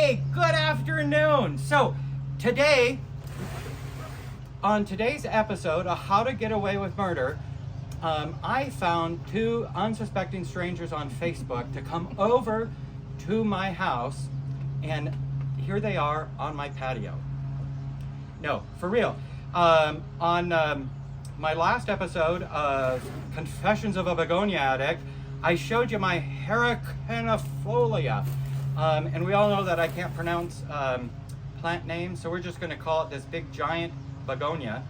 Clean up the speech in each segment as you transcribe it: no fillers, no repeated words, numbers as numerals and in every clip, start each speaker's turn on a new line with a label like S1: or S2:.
S1: Hey, good afternoon. So today, on today's episode of How to Get Away with Murder, I found two unsuspecting strangers on Facebook to come over to my house, and here they are on my patio. No, for real. On my last episode of Confessions of a Begonia Addict, I showed you my Heracleifolia. And we all know that I can't pronounce plant names, so we're just going to call it this big giant begonia.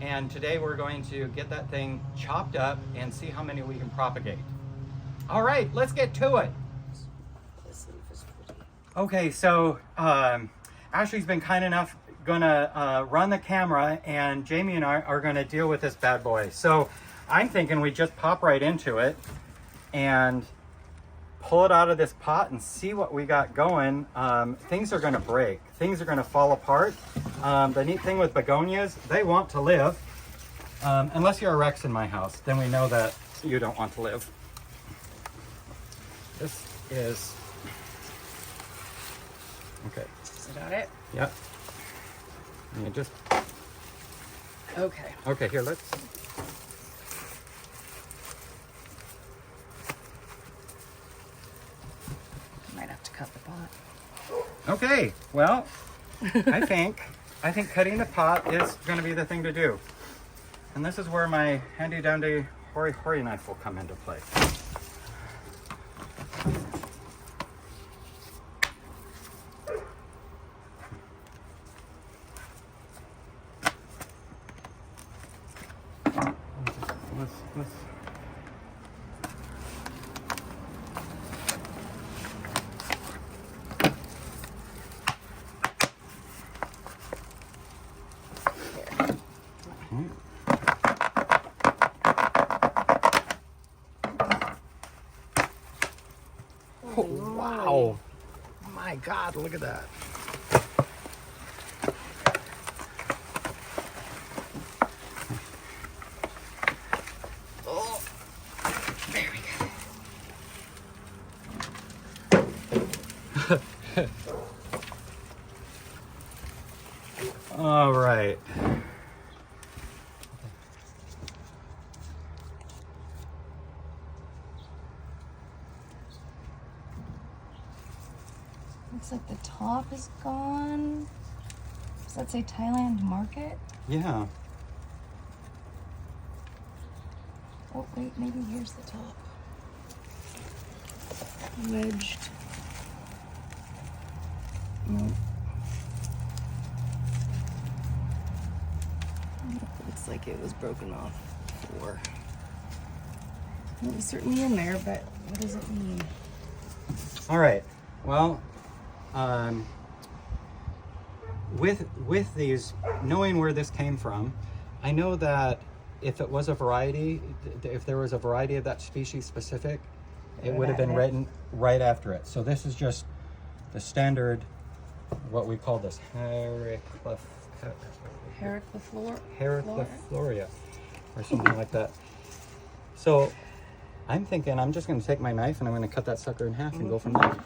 S1: And today we're going to get that thing chopped up and see how many we can propagate. All right, let's get to it. Okay, so Ashley's been kind enough gonna run the camera, and Jamie and I are gonna deal with this bad boy. So I'm thinking we just pop right into it and pull it out of this pot and see what we got going. Things are gonna break. Things are gonna fall apart. The neat thing with begonias, they want to live. Unless you're a Rex in my house, then we know that you don't want to live. This is, okay.
S2: Is that it?
S1: Yep. You just,
S2: Okay.
S1: okay, here, let's,
S2: Might have to cut the pot.
S1: okay, well, I think cutting the pot is going to be the thing to do. And this is where my handy dandy hori knife will come into play. Let's Oh, wow. My God, look at that.
S2: Oh, there we go.
S1: All right.
S2: Looks like the top is gone. Does that say Thailand Market?
S1: Yeah.
S2: Oh, wait, maybe here's the top. Wedged. Nope. Looks like it was broken off before. It was certainly in there, but what does it mean?
S1: All right. Well, with these, knowing where this came from, I know that if it was a variety, if there was a variety of that species specific, it would have been written right after it. So this is just the standard, what we call this Heracleifolia, or something like that. So I'm thinking I'm just going to take my knife and I'm going to cut that sucker in half and go from there.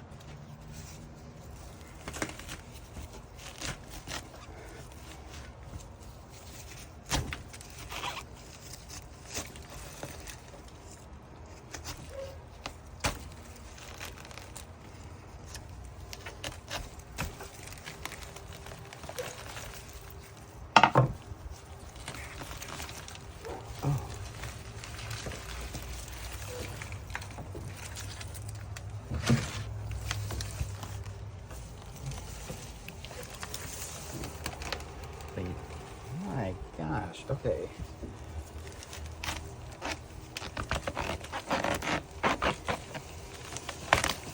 S1: My gosh, okay.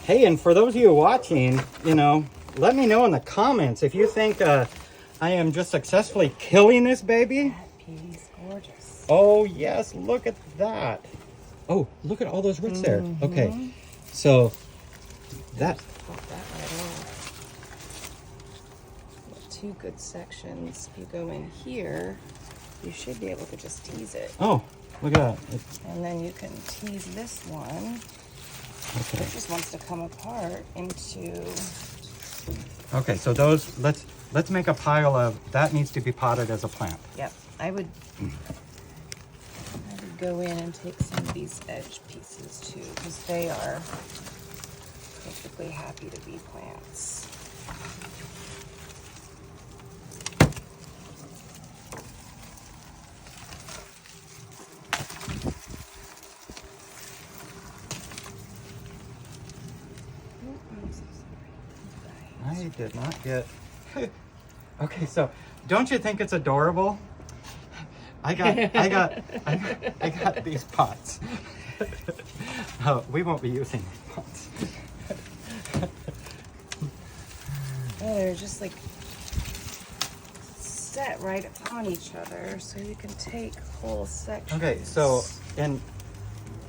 S1: Hey, and for those of you watching, let me know in the comments if you think I am just successfully killing this baby.
S2: That piece, gorgeous.
S1: Oh, yes, look at that. Oh, look at all those roots there. Okay, so that...
S2: Pop that right off. Two good sections. If you go in here, you should be able to just tease it.
S1: Oh, look at that.
S2: And then you can tease this one.
S1: Okay.
S2: It just wants to come apart into
S1: Okay, so those, let's make a pile of, that needs to be potted as a plant.
S2: Yep, I would go in and take some of these edge pieces too, because they are perfectly happy to be plants.
S1: I did not get. Okay, so don't you think it's adorable? I got these pots. Oh, we won't be using these pots.
S2: Oh, they're just like set right upon each other, so you can take whole sections.
S1: Okay, so, and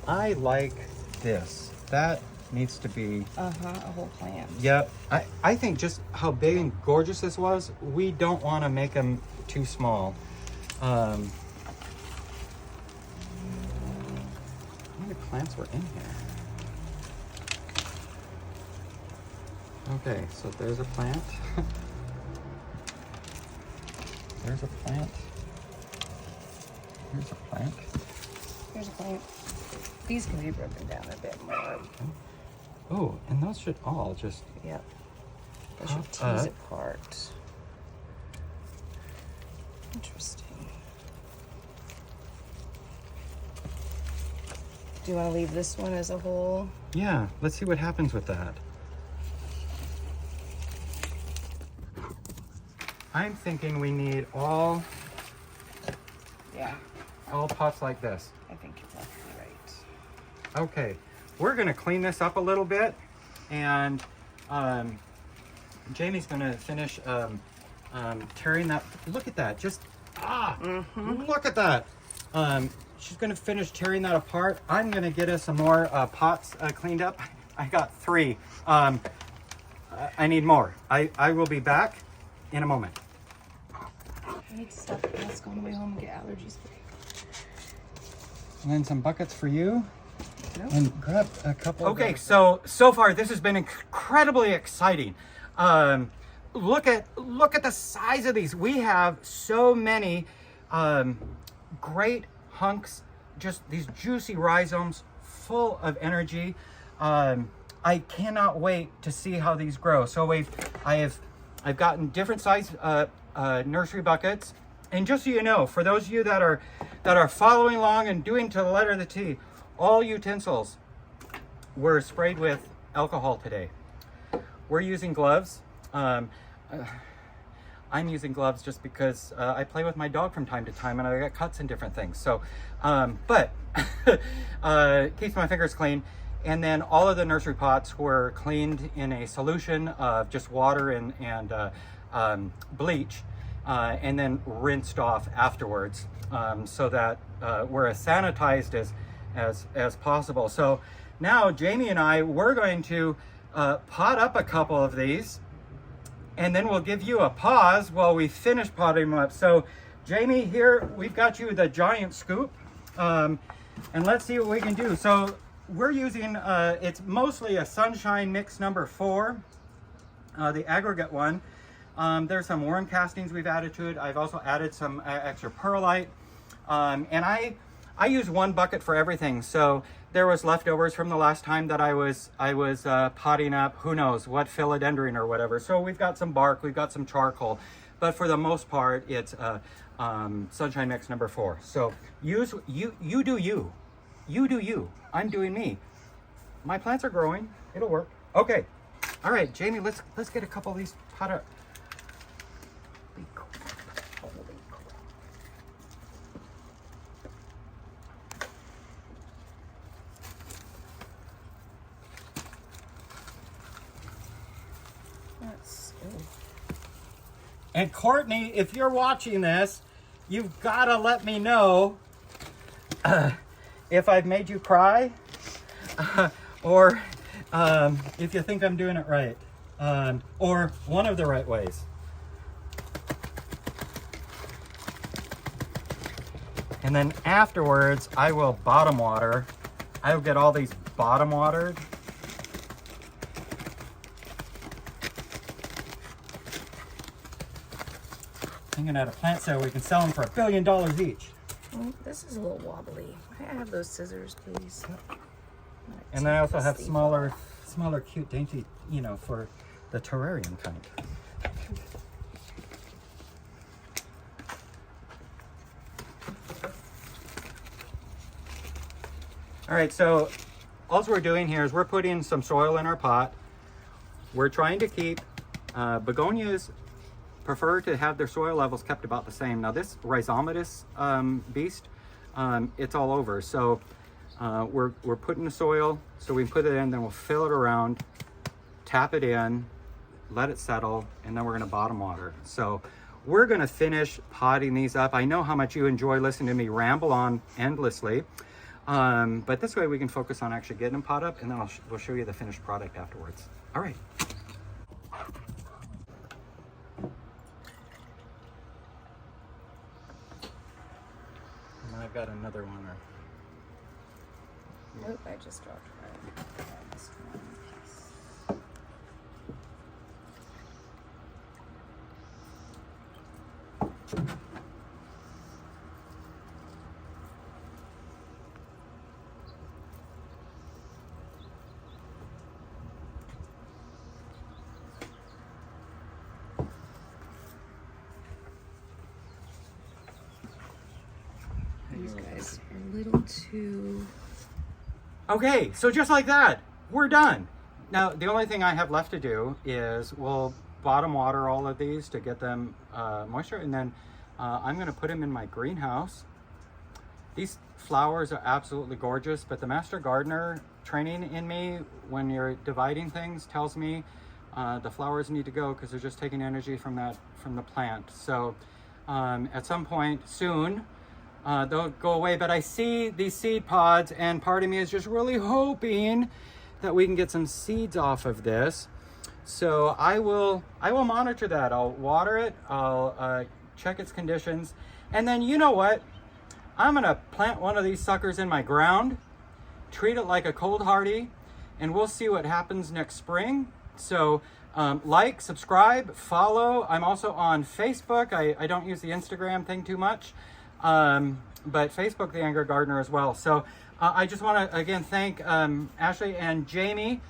S1: I like this. That needs to be.
S2: A whole plant.
S1: Yeah, I think just how big and gorgeous this was, we don't want to make them too small. How many plants were in here? Okay, so there's a plant. There's a plant. Here's a plant.
S2: Here's a plant. These can be broken down a bit more.
S1: Oh, and those should all just.
S2: Yep. They should
S1: Pop
S2: tease
S1: up.
S2: apart. Interesting. Do you want to leave this one as a whole?
S1: Yeah, let's see what happens with that. I'm thinking we need all
S2: Yeah,
S1: pots like this.
S2: I think you're probably right.
S1: Okay, we're gonna clean this up a little bit, and Jamie's gonna finish tearing that. Look at that, just look at that. She's gonna finish tearing that apart. I'm gonna get us some more pots cleaned up. I got 3. I need more. I will be back in a moment.
S2: I need to stop the mask on the way home and get allergy spray.
S1: And then some buckets for you.
S2: Nope.
S1: And grab a couple. Okay, so far this has been incredibly exciting. Look at the size of these. We have so many great hunks, just these juicy rhizomes full of energy. I cannot wait to see how these grow. So I've gotten different size nursery buckets. And just so you know, for those of you that are following along and doing to the letter of the T, all utensils were sprayed with alcohol today. We're using gloves. I'm using gloves just because I play with my dog from time to time and I got cuts and different things. So, but keeps my fingers clean. And then all of the nursery pots were cleaned in a solution of just water and bleach, and then rinsed off afterwards, so that we're as sanitized as possible. So now Jamie and we're going to pot up a couple of these, and then we'll give you a pause while we finish potting them up. So Jamie, here we've got you the giant scoop, and let's see what we can do. So we're using, it's mostly a Sunshine Mix number 4, the aggregate one. There's some worm castings we've added to it. I've also added some extra perlite, and I use 1 bucket for everything. So there was leftovers from the last time that I was potting up, who knows what, philodendron or whatever. So we've got some bark, we've got some charcoal, but for the most part it's Sunshine Mix number 4. So you do you. You do you. I'm doing me. My plants are growing. It'll work. Okay. All right, Jamie, let's get a couple of these pot up. And Courtney, if you're watching this, you've got to let me know if I've made you cry, or if you think I'm doing it right, or one of the right ways. And then afterwards, I will bottom water. I will get all these bottom watered. hanging at a plant sale. We can sell them for $1 billion each.
S2: Well, this is a little wobbly. May I have those scissors, please?
S1: And then I also have smaller, cute, dainty, you know, for the terrarium kind. All right, so all we're doing here is we're putting some soil in our pot. We're trying to keep, begonias prefer to have their soil levels kept about the same. Now this rhizomatous beast, it's all over. So we're putting the soil, so we can put it in, then we'll fill it around, tap it in, let it settle, and then we're gonna bottom water. So we're gonna finish potting these up. I know how much you enjoy listening to me ramble on endlessly. But this way we can focus on actually getting them pot up, and then we'll show you the finished product afterwards. All right. And I've got another one.
S2: Nope, I just dropped one. This one piece. These guys are a little too...
S1: Okay, so just like that, we're done. Now, the only thing I have left to do is we'll bottom water all of these to get them moisture, and then I'm gonna put them in my greenhouse. These flowers are absolutely gorgeous, but the master gardener training in me, when you're dividing things, tells me the flowers need to go because they're just taking energy from the plant. So at some point soon, they'll go away, but I see these seed pods, and part of me is just really hoping that we can get some seeds off of this. So I will monitor that. I'll water it, I'll check its conditions, and then you know what? I'm gonna plant one of these suckers in my ground, treat it like a cold hardy, and we'll see what happens next spring. So like, subscribe, follow. I'm also on Facebook. I don't use the Instagram thing too much. But Facebook, The Angry Gardener as well. So I just want to again thank Ashley and Jamie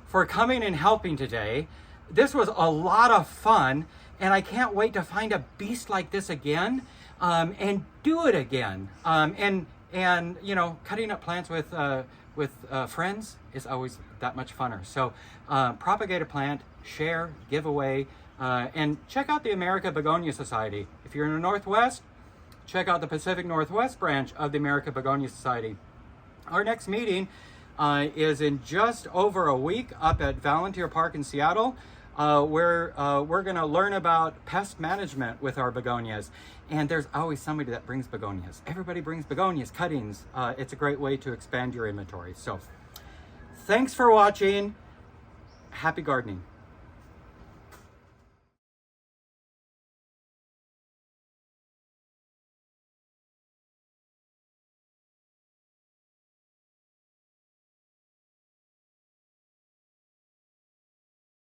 S1: for coming and helping today. This was a lot of fun, and I can't wait to find a beast like this again and do it again. And you know, cutting up plants with friends is always that much funner. So propagate a plant, share, give away, and check out the American Begonia Society. If you're in the Northwest, check out the Pacific Northwest branch of the American Begonia Society. Our next meeting is in just over a week up at Volunteer Park in Seattle. We're going to learn about pest management with our begonias. And there's always somebody that brings begonias. Everybody brings begonias, cuttings. It's a great way to expand your inventory. So thanks for watching. Happy gardening.